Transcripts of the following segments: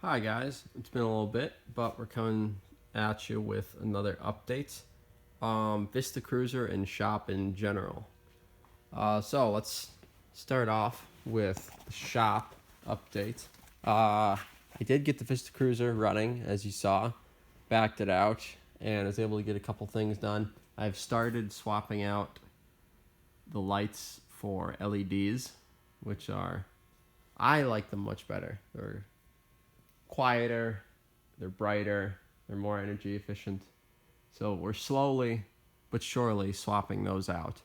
Hi guys, it's been a little bit, but we're coming at you with another update. Vista Cruiser and shop in general. So let's start off with the shop update. I did get the Vista Cruiser running, as you saw, backed it out, and was able to get a couple things done. I've started swapping out the lights for LEDs, which I like them much better. They're quieter, they're brighter, they're more energy efficient. So we're slowly but surely swapping those out.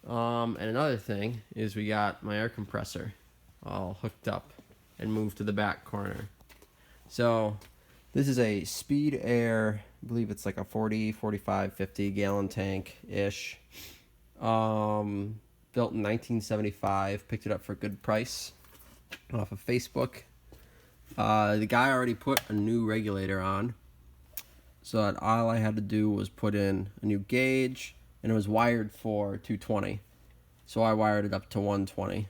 And another thing is we got my air compressor all hooked up and moved to the back corner. So this is a Speed Air, I believe it's like a 40, 45, 50 gallon tank-ish. Built in 1975, picked it up for a good price off of Facebook. The guy already put a new regulator on, so that all I had to do was put in a new gauge, and it was wired for 220, so I wired it up to 120.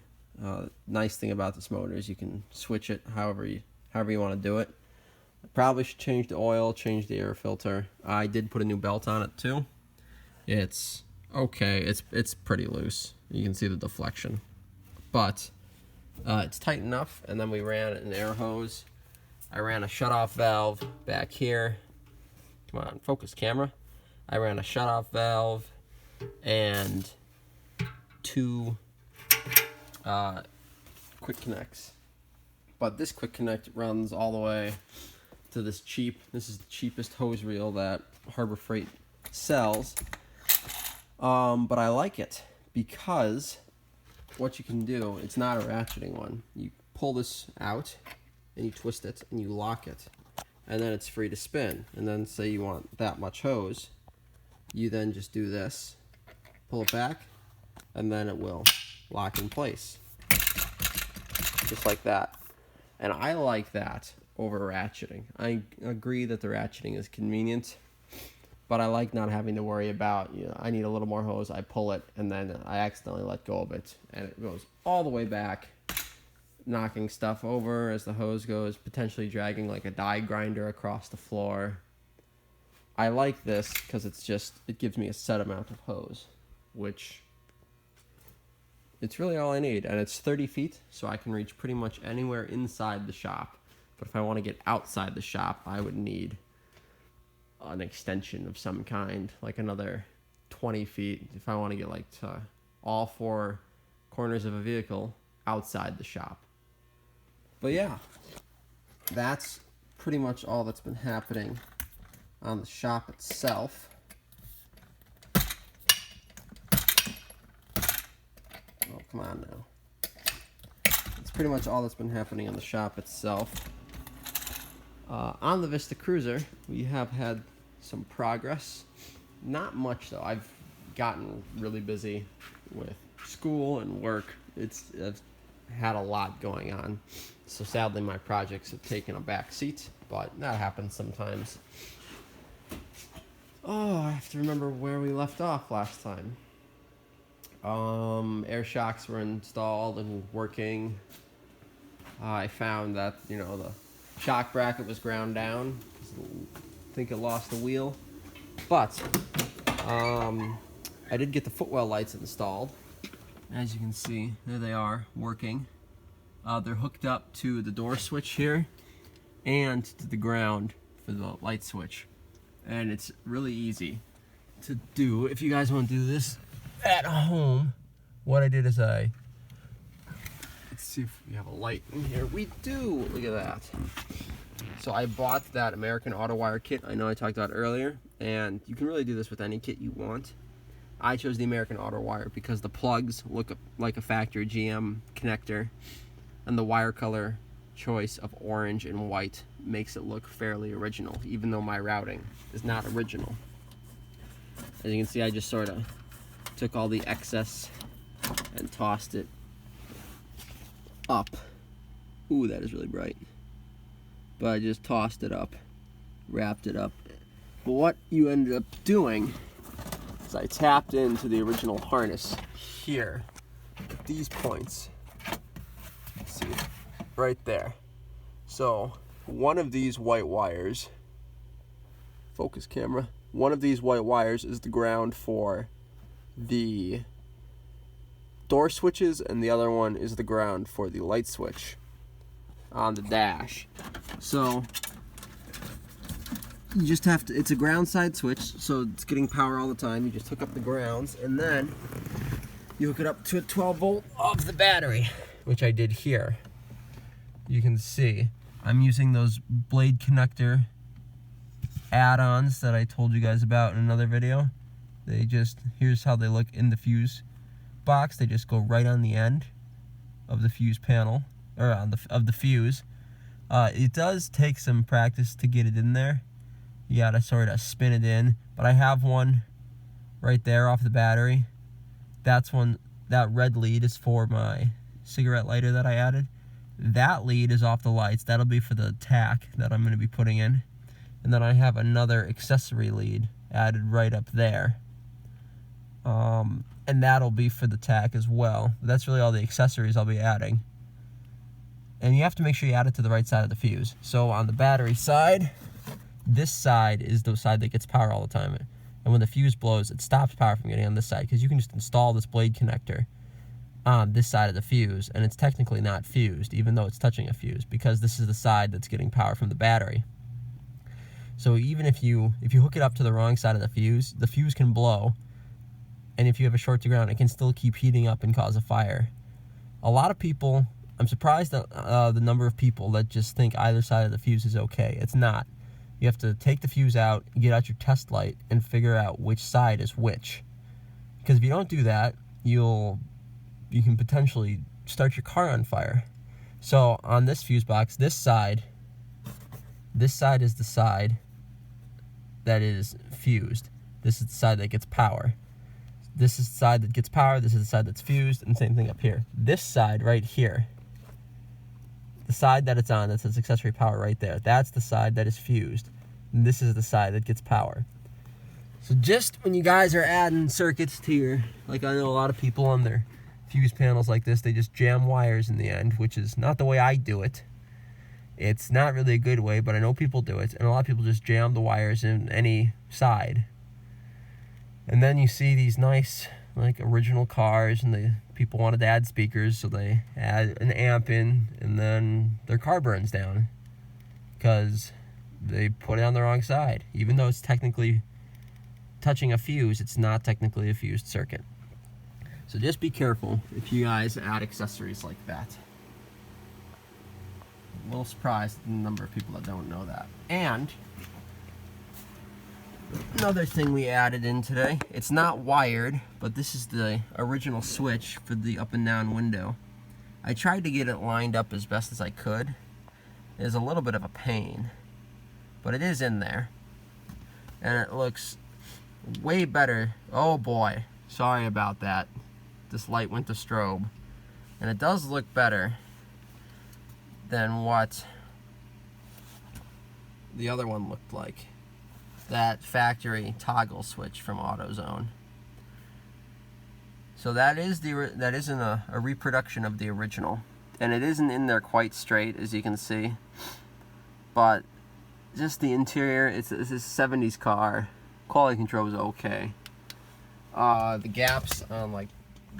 Nice thing about this motor is you can switch it however you want to do it. I probably should change the oil, change the air filter. I did put a new belt on it too. It's okay. It's pretty loose. You can see the deflection, but it's tight enough. And then we ran an air hose. I ran a shutoff valve back here. Come on, focus camera. I ran a shutoff valve and two quick connects. But this quick connect runs all the way to this is the cheapest hose reel that Harbor Freight sells. But I like it because what you can do, it's not a ratcheting one. You pull this out and you twist it and you lock it, and then it's free to spin. And then say you want that much hose, you then just do this, pull it back, and then it will lock in place just like that. And I like that over ratcheting. I agree that the ratcheting is convenient, but I like not having to worry about, I need a little more hose, I pull it, and then I accidentally let go of it, and it goes all the way back, knocking stuff over as the hose goes, potentially dragging like a die grinder across the floor. I like this because it gives me a set amount of hose, which it's really all I need, and it's 30 feet, so I can reach pretty much anywhere inside the shop. But if I want to get outside the shop, I would need an extension of some kind, like another 20 feet if I want to get like to all four corners of a vehicle outside the shop. But yeah, that's pretty much all that's been happening on the shop itself. Oh, come on now. That's pretty much all that's been happening on the shop itself. On the Vista Cruiser, we have had some progress. Not much though. I've gotten really busy with school and work. I've had a lot going on, so sadly my projects have taken a back seat, but that happens sometimes. Oh, I have to remember where we left off last time. Air shocks were installed and working. I found that the shock bracket was ground down. I think it lost the wheel, but I did get the footwell lights installed. As you can see, there they are, working. They're hooked up to the door switch here and to the ground for the light switch, and it's really easy to do. If you guys want to do this at home, what I did is let's see if we have a light in here. We do. Look at that. So I bought that American Auto Wire kit I know I talked about earlier, and you can really do this with any kit you want. I chose the American Auto Wire because the plugs look like a factory GM connector, and the wire color choice of orange and white makes it look fairly original, even though my routing is not original. As you can see, I just sort of took all the excess and tossed it up. Ooh, that is really bright. But I just tossed it up, wrapped it up. But what you ended up doing is I tapped into the original harness here at these points. See it right there. So one of these white wires, focus camera, one of these white wires is the ground for the door switches, and the other one is the ground for the light switch on the dash. So you just have to, it's a ground side switch, so it's getting power all the time. You just hook up the grounds, and then you hook it up to a 12 volt of the battery, which I did here. You can see I'm using those blade connector add-ons that I told you guys about in another video. They just, here's how they look in the fuse box. They just go right on the end of the fuse panel, or on the fuse. It does take some practice to get it in there. You gotta sort of spin it in, but I have one right there off the battery. That's one, that red lead is for my cigarette lighter that I added. That lead is off the lights. That'll be for the tack that I'm gonna be putting in. And then I have another accessory lead added right up there. And that'll be for the tack as well. That's really all the accessories I'll be adding. And you have to make sure you add it to the right side of the fuse. So on the battery side, this side is the side that gets power all the time. And when the fuse blows, it stops power from getting on this side, because you can just install this blade connector on this side of the fuse, and it's technically not fused, even though it's touching a fuse, because this is the side that's getting power from the battery. So even if you hook it up to the wrong side of the fuse can blow, and if you have a short to ground, it can still keep heating up and cause a fire. A lot of people, I'm surprised at the number of people that just think either side of the fuse is okay. It's not. You have to take the fuse out, get out your test light, and figure out which side is which. Because if you don't do that, you can potentially start your car on fire. So on this fuse box, this side is the side that is fused. This is the side that gets power. This is the side that gets power, this is the side that's fused, and same thing up here. This side right here, the side that it's on, that says accessory power right there, that's the side that is fused. And this is the side that gets power. So just when you guys are adding circuits to your, like I know a lot of people on their fuse panels like this, they just jam wires in the end, which is not the way I do it. It's not really a good way, but I know people do it, and a lot of people just jam the wires in any side. And then you see these nice, like, original cars, and the people wanted to add speakers, so they add an amp in, and then their car burns down because they put it on the wrong side. Even though it's technically touching a fuse, it's not technically a fused circuit. So just be careful if you guys add accessories like that. A little surprised at the number of people that don't know that. And another thing we added in today, it's not wired, but this is the original switch for the up and down window. I tried to get it lined up as best as I could. It is a little bit of a pain, but it is in there. And it looks way better. Oh boy, sorry about that. This light went to strobe. And it does look better than what the other one looked like. That factory toggle switch from AutoZone. So that isn't a reproduction of the original, and it isn't in there quite straight, as you can see. But just the interior, it's a 70s car. Quality control is okay. The gaps on like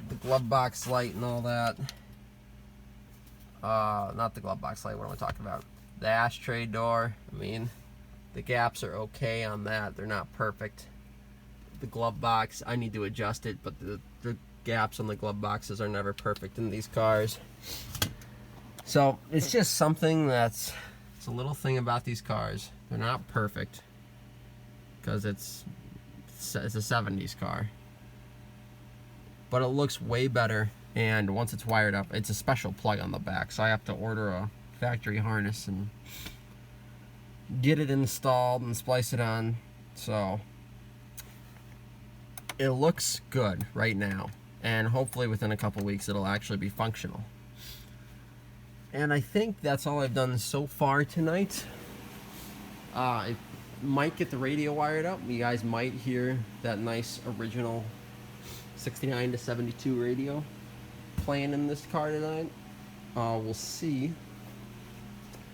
the glove box light and all that. Not the glove box light. What am I talking about? The ashtray door. I mean, the gaps are okay on that. They're not perfect. The glove box, I need to adjust it, but the gaps on the glove boxes are never perfect in these cars. So it's just something it's a little thing about these cars. They're not perfect because it's a 70s car. But it looks way better, and once it's wired up, it's a special plug on the back, so I have to order a factory harness and get it installed and splice it on. So it looks good right now, and hopefully within a couple weeks it'll actually be functional. And I think that's all I've done so far tonight. I might get the radio wired up. You guys might hear that nice original 69 to 72 radio playing in this car tonight. We'll see.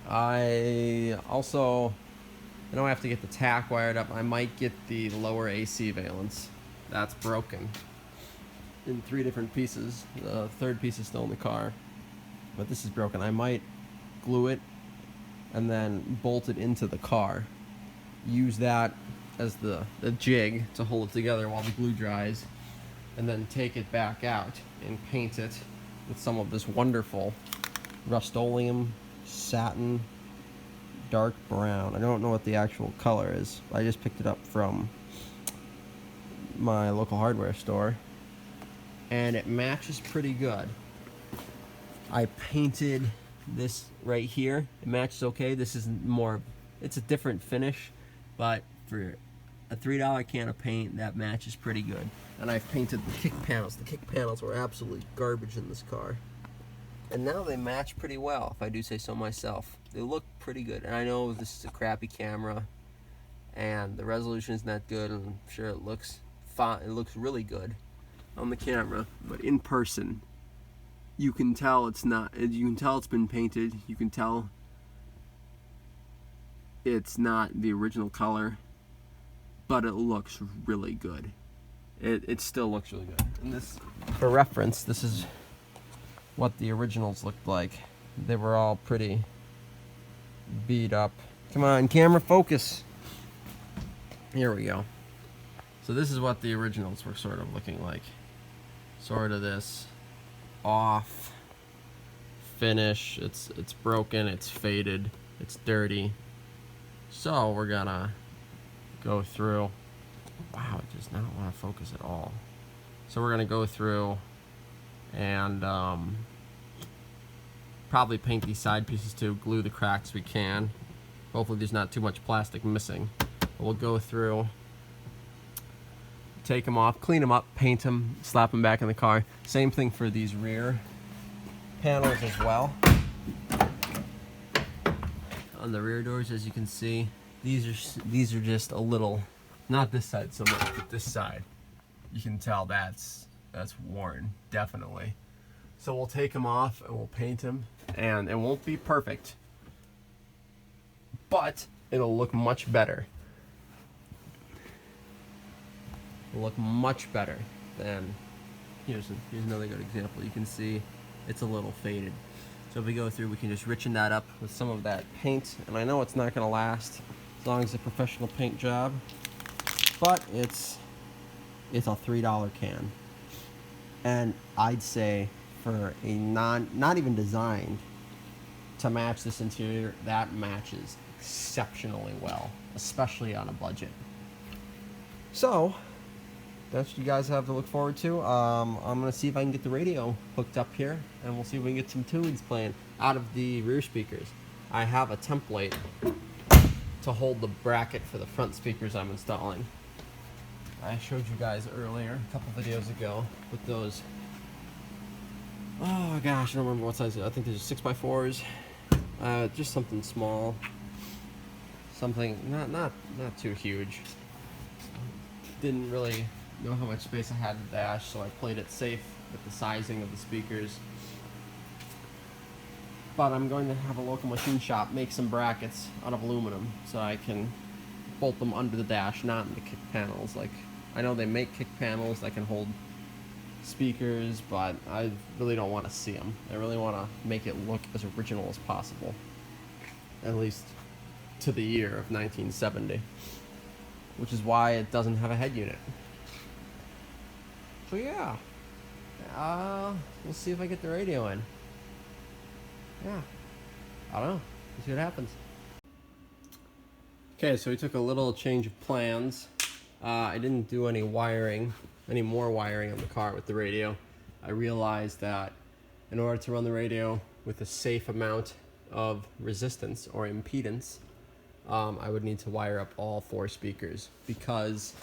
I also, I know I have to get the tach wired up. I might get the lower AC valence. That's broken in 3 different pieces. The third piece is still in the car, but this is broken. I might glue it and then bolt it into the car. Use that as the jig to hold it together while the glue dries, and then take it back out and paint it with some of this wonderful Rust-Oleum satin dark brown. I don't know what the actual color is. I just picked it up from my local hardware store, and it matches pretty good. I painted this right here. It matches okay. This is more, it's a different finish, but for a $3 can of paint, that matches pretty good. And I've painted the kick panels. The kick panels were absolutely garbage in this car, and now they match pretty well, if I do say so myself. They look pretty good, and I know this is a crappy camera and the resolution isn't that good, and I'm sure it looks fine. It looks really good on the camera, but in person you can tell it's not. You can tell it's been painted. You can tell it's not the original color, but it looks really good. It still looks really good. And this, for reference, this is what the originals looked like. They were all pretty beat up. Come on, camera, focus. Here we go. So this is what the originals were sort of looking like. Sort of this off finish. It's broken, it's faded, it's dirty. So we're gonna go through. Wow, it does not want to focus at all. So we're gonna go through and probably paint these side pieces too, glue the cracks we can. Hopefully there's not too much plastic missing. But we'll go through, take them off, clean them up, paint them, slap them back in the car. Same thing for these rear panels as well. On the rear doors, as you can see, these are just a little, not this side so much, but this side. You can tell that's worn, definitely. So we'll take them off and we'll paint them, and it won't be perfect, but it'll look much better. It'll look much better than, here's another good example. You can see it's a little faded. So if we go through, we can just richen that up with some of that paint, and I know it's not gonna last as long as it's a professional paint job, but it's a $3 can. And I'd say for a not even designed to match this interior, that matches exceptionally well, especially on a budget. So that's what you guys have to look forward to. I'm gonna see if I can get the radio hooked up here, and we'll see if we can get some tunes playing out of the rear speakers. I have a template to hold the bracket for the front speakers I'm installing. I showed you guys earlier, a couple videos ago, with those, oh gosh, I don't remember what size. I think there's 6x4s. Just something small, something not too huge. Didn't really know how much space I had in the dash, so I played it safe with the sizing of the speakers. But I'm going to have a local machine shop make some brackets out of aluminum so I can bolt them under the dash, not in the kick panels. Like, I know they make kick panels that can hold speakers, but I really don't want to see them. I really want to make it look as original as possible, at least to the year of 1970, which is why it doesn't have a head unit. So yeah, we'll see if I get the radio in. Yeah, I don't know. We'll see what happens. Okay, so we took a little change of plans. I didn't do any more wiring on the car with the radio. I realized that in order to run the radio with a safe amount of resistance or impedance, I would need to wire up all 4 speakers, because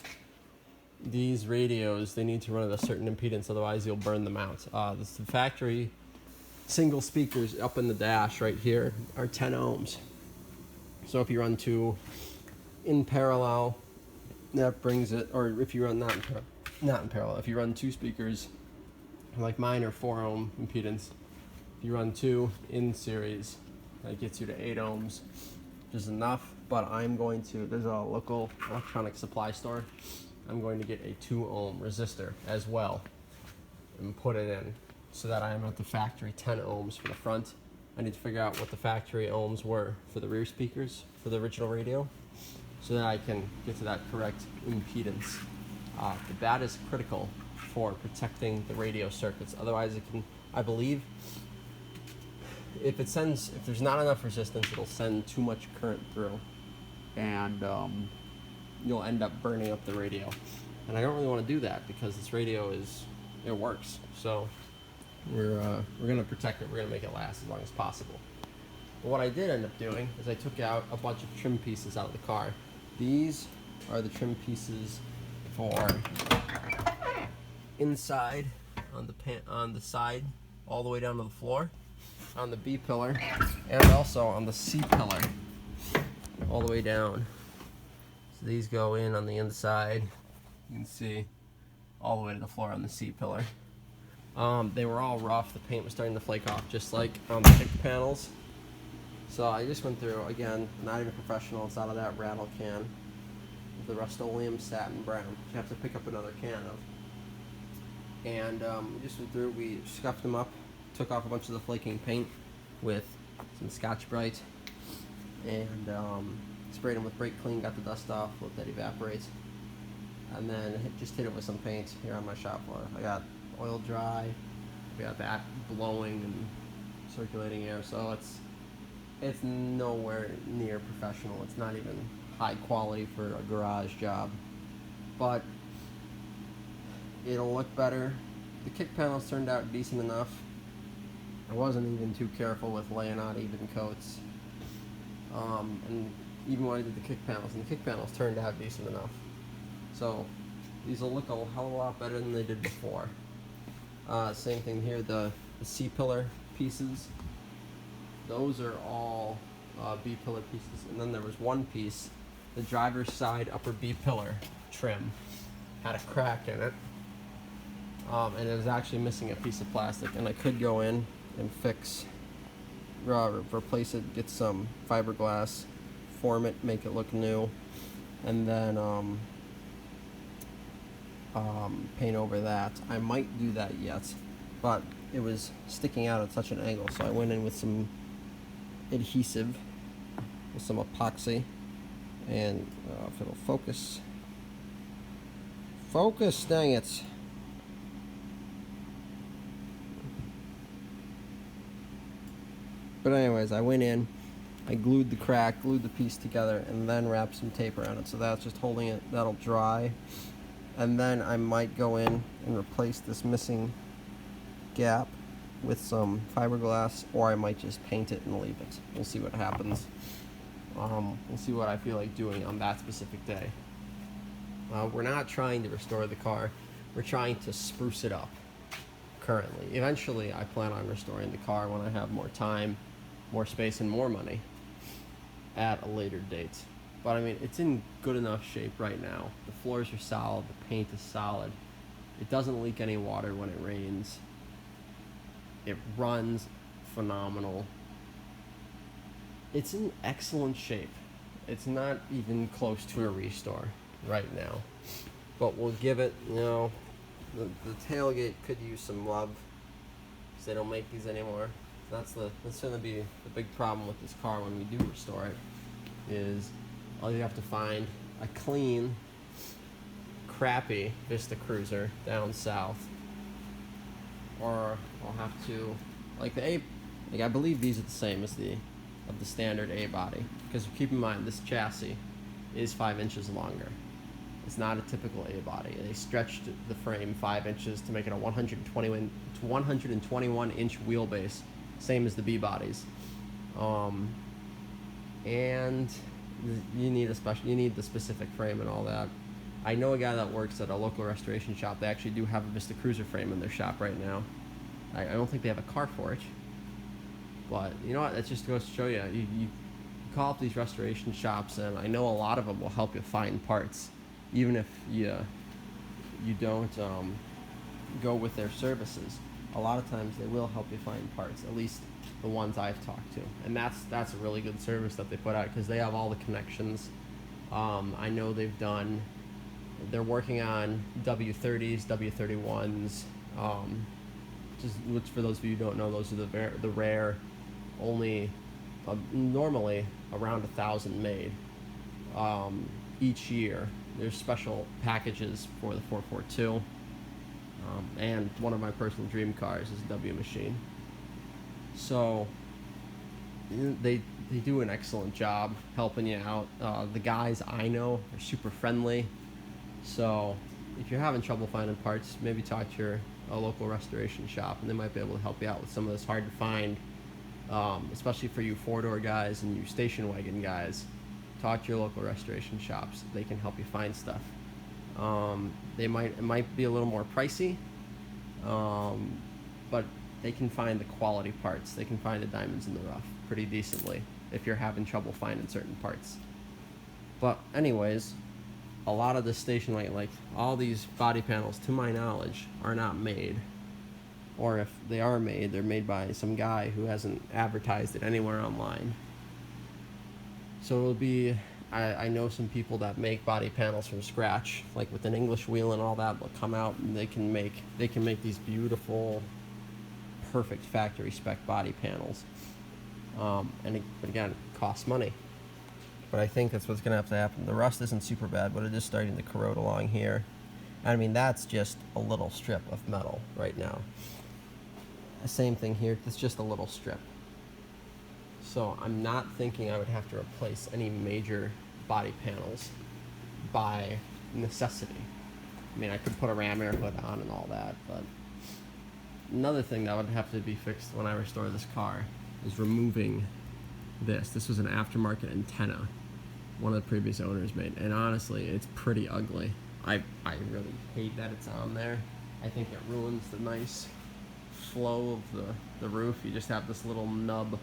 these radios, they need to run at a certain impedance, otherwise you'll burn them out. The factory single speakers up in the dash right here are 10 ohms. So if you run 2 in parallel, that brings it, or if you run not in parallel, if you run 2 speakers, like mine are 4 ohm impedance, if you run 2 in series, That gets you to 8 ohms, which is enough. But I'm going to, there's a local electronic supply store. I'm going to get a 2 ohm resistor as well and put it in so that I am at the factory 10 ohms for the front. I need to figure out what the factory ohms were for the rear speakers for the original radio so that I can get to that correct impedance. That is critical for protecting the radio circuits. Otherwise, it can, I believe, if there's not enough resistance, it'll send too much current through, and you'll end up burning up the radio. And I don't really want to do that because this radio it works. So we're gonna protect it. We're gonna make it last as long as possible. But what I did end up doing is I took out a bunch of trim pieces out of the car. These are the trim pieces for inside on the side all the way down to the floor, on the B pillar, and also on the C pillar all the way down. So these go in on the inside. You can see all the way to the floor on the C pillar. They were all rough. The paint was starting to flake off, just like on the kick panels. So I just went through, again, not even professional. It's out of that rattle can, the Rust-Oleum Satin Brown. You have to pick up another can of. And we just went through, we scuffed them up, took off a bunch of the flaking paint with some Scotch-Brite, and sprayed them with brake clean, got the dust off, let that evaporate, and then just hit it with some paint here on my shop floor. I got oil dry, we got that blowing and circulating air, so it's nowhere near professional. It's not even high quality for a garage job, but it'll look better. The kick panels turned out decent enough. I wasn't even too careful with laying out even coats, and even when I did the kick panels, and the kick panels turned out decent enough. So these will look a hell of a lot better than they did before. Same thing here, the C pillar pieces, those are all B pillar pieces, and then there was one piece, the driver's side upper B pillar trim had a crack in it, and it was actually missing a piece of plastic, and I could go in and replace it, get some fiberglass, form it, make it look new, and then paint over that. I might do that yet, but it was sticking out at such an angle, so I went in with some adhesive, with some epoxy, and if it'll focus, dang it. But anyways, I went in, I glued the crack, glued the piece together, and then wrapped some tape around it. So that's just holding it, that'll dry. And then I might go in and replace this missing gap with some fiberglass, or I might just paint it and leave it. We'll see what happens. We'll see what I feel like doing on that specific day. We're not trying to restore the car, we're trying to spruce it up currently. Eventually, I plan on restoring the car when I have more time, more space, and more money at a later date. But I mean, it's in good enough shape right now. The floors are solid, the paint is solid. It doesn't leak any water when it rains. It runs phenomenal. It's in excellent shape. It's not even close to a restore right now. But we'll give it, the tailgate could use some love because they don't make these anymore. That's going to be the big problem with this car when we do restore it, is all you have to find a clean, crappy Vista Cruiser down south, or I'll have to, I believe these are the same as the standard A body, because keep in mind this chassis is 5 inches longer. It's not a typical A body. They stretched the frame 5 inches to make it a 121 inch wheelbase, same as the B bodies. And you need the specific frame and all that. I know a guy that works at a local restoration shop. They actually do have a Vista Cruiser frame in their shop right now. I don't think they have a car for it, but you know what? That just goes to show you. You call up these restoration shops, and I know a lot of them will help you find parts, even if you don't go with their services. A lot of times they will help you find parts, at least the ones I've talked to, and that's a really good service that they put out because they have all the connections. I know they're working on W30s, W31s, which for those of you who don't know, those are the rare, only normally around 1,000 made each year. There's special packages for the 442, and one of my personal dream cars is a W machine. So they do an excellent job helping you out. The guys I know are super friendly. So if you're having trouble finding parts, maybe talk to a local restoration shop, and they might be able to help you out with some of this hard to find, especially for you four-door guys and you station wagon guys. Talk to your local restoration shops. They can help you find stuff. It might be a little more pricey, but they can find the quality parts. They can find the diamonds in the rough pretty decently if you're having trouble finding certain parts. But anyways, a lot of the station wagon, like all these body panels, to my knowledge, are not made. Or if they are made, they're made by some guy who hasn't advertised it anywhere online. So it'll be, I know some people that make body panels from scratch, like with an English wheel and all that. They'll come out and they can make these beautiful, perfect factory spec body panels. But again, it costs money. But I think that's what's going to have to happen. The rust isn't super bad, but it is starting to corrode along here. I mean, that's just a little strip of metal right now. The same thing here, it's just a little strip. So I'm not thinking I would have to replace any major body panels by necessity. I mean, I could put a ram air hood on and all that, but another thing that would have to be fixed when I restore this car is removing this. This was an aftermarket antenna one of the previous owners made, and honestly, it's pretty ugly. I really hate that it's on there. I think it ruins the nice flow of the roof. You just have this little nub,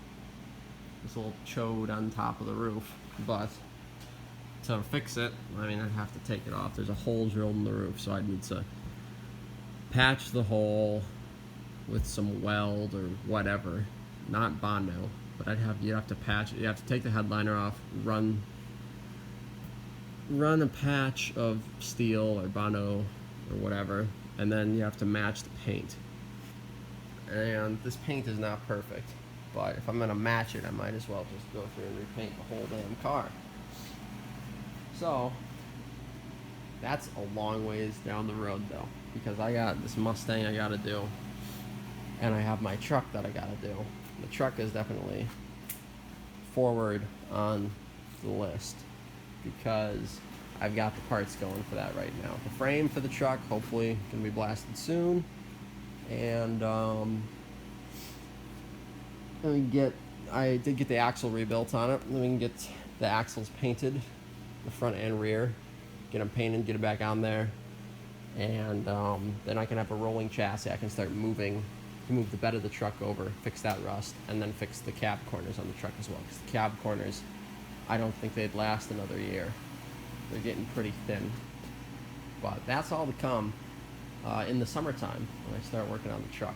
this little chode on top of the roof. But to fix it, I mean, I'd have to take it off. There's a hole drilled in the roof, so I'd need to patch the hole with some weld or whatever, not Bondo, but you'd have to patch it. You have to take the headliner off, run a patch of steel or Bondo or whatever, and then you have to match the paint. And this paint is not perfect, but if I'm gonna match it, I might as well just go through and repaint the whole damn car. So that's a long ways down the road though, because I got this Mustang I gotta do, and I have my truck that I gotta do. The truck is definitely forward on the list because I've got the parts going for that right now. The frame for the truck hopefully gonna be blasted soon, and I did get the axle rebuilt on it. Then we can get the axles painted, the front and rear, get them painted, get it back on there, and then I can have a rolling chassis. I can start move the bed of the truck over, fix that rust, and then fix the cab corners on the truck as well, because the cab corners, I don't think they'd last another year. They're getting pretty thin. But that's all to come in the summertime when I start working on the truck.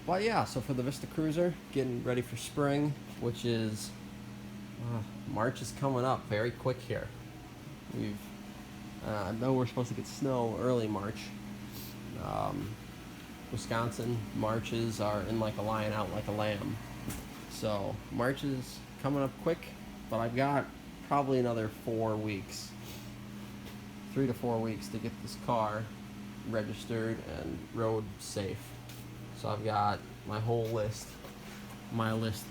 But yeah, so for the Vista Cruiser, getting ready for spring, which is March is coming up very quick here. I know we're supposed to get snow early March. Wisconsin Marches are in like a lion, out like a lamb. So March is coming up quick, but I've got probably another 4 weeks, 3 to 4 weeks to get this car registered and road safe. So I've got my whole list,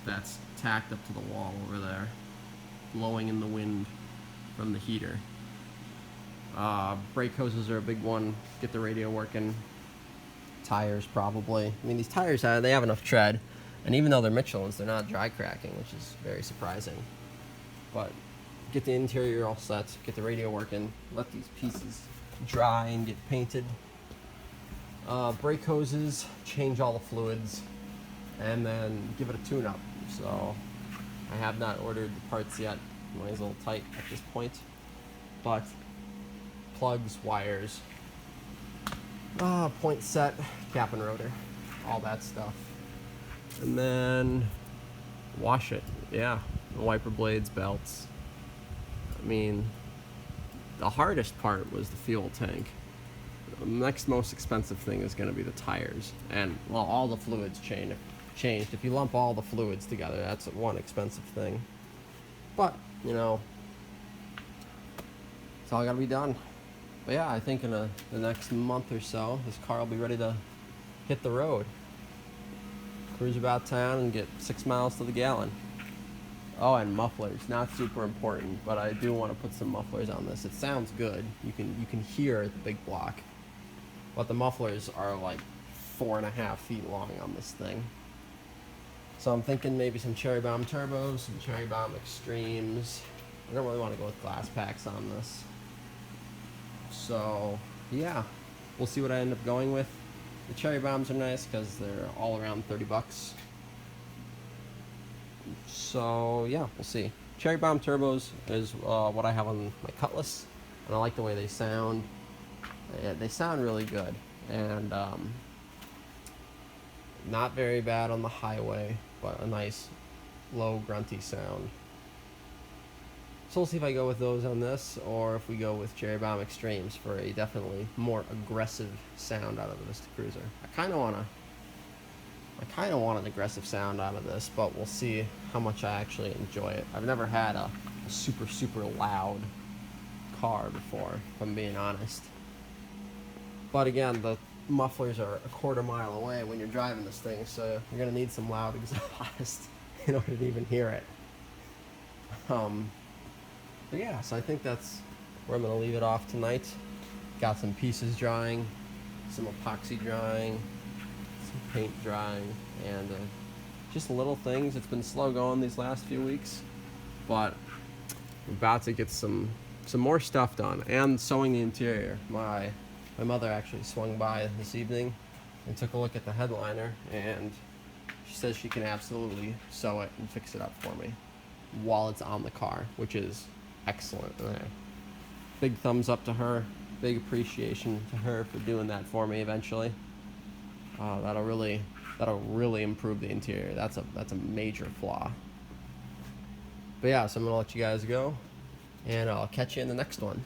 that's tacked up to the wall over there, blowing in the wind from the heater. Brake hoses are a big one. Get the radio working. Tires probably. I mean, these tires, they have enough tread, and even though they're Michelin's, they're not dry cracking, which is very surprising. But get the interior all set, get the radio working, let these pieces dry and get painted. Brake hoses, change all the fluids, and then give it a tune-up. So I have not ordered the parts yet. Mine's a little tight at this point, but plugs, wires, point set, cap and rotor, all that stuff. and then wash it. Yeah, wiper blades, belts. I mean, the hardest part was the fuel tank. The next most expensive thing is going to be the tires, and well, all the fluids changed. If you lump all the fluids together, that's one expensive thing. But you know, it's all got to be done. But yeah, I think in the next month or so, this car will be ready to hit the road, cruise about town, and get 6 miles to the gallon. Oh, and mufflers, not super important, but I do want to put some mufflers on this. It sounds good. You can hear the big block, but the mufflers are like 4.5 feet long on this thing. So I'm thinking maybe some Cherry Bomb turbos, some Cherry Bomb Extremes. I don't really want to go with glass packs on this. So yeah, we'll see what I end up going with. The Cherry Bombs are nice because they're all around 30 bucks. So yeah, we'll see. Cherry Bomb turbos is what I have on my Cutlass, and I like the way they sound. They sound really good, and not very bad on the highway, but a nice low grunty sound. So we'll see if I go with those on this, or if we go with Cherry Bomb Extremes for a definitely more aggressive sound out of the Vista Cruiser. I kind of want an aggressive sound out of this, but we'll see how much I actually enjoy it. I've never had a super, super loud car before, if I'm being honest. But again, the mufflers are a quarter mile away when you're driving this thing, so you're going to need some loud exhaust in order to even hear it. But yeah, so I think that's where I'm going to leave it off tonight. Got some pieces drying, some epoxy drying, some paint drying, and just little things. It's been slow going these last few weeks, but I'm about to get some more stuff done, and sewing the interior. My mother actually swung by this evening and took a look at the headliner, and she says she can absolutely sew it and fix it up for me while it's on the car, which is excellent. Big thumbs up to her. Big appreciation to her for doing that for me eventually. That'll really improve the interior. That's a major flaw. But yeah, so I'm gonna let you guys go, and I'll catch you in the next one.